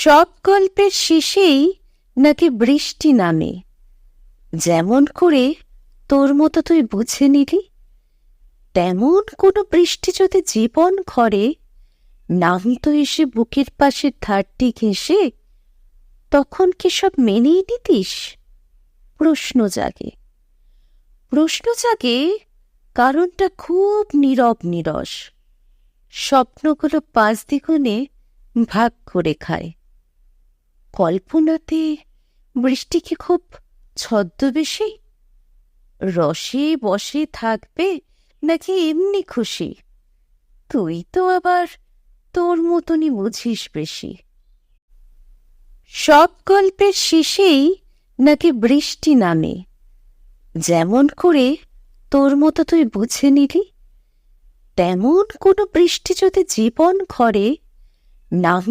সব গল্পের শেষেই নাকি বৃষ্টি নামে, যেমন করে তোর মতো তুই বুঝে নিলি। তেমন কোনো বৃষ্টি যদি জীবন ঘরে নামতো এসে বুকের পাশে ধারটি ঘেঁষে, তখন কি সব মেনেই নিতিস? প্রশ্ন জাগে, কারণটা খুব নীরব নিরস। স্বপ্নগুলো 5 দ্বিগুণে ভাগ করে খায়। কল্পনাতে বৃষ্টি কি খুব ছদ্মবেশী? রসে বসে থাকবে নাকি এমনি খুশি? তুই তো আবার তোর মতনই বুঝিস বেশি। সব গল্পের শেষেই নাকি বৃষ্টি নামে, যেমন করে তোর মতো তুই বুঝে নিলি। তেমন কোনো বৃষ্টি যদি জীবন ঘরে নাম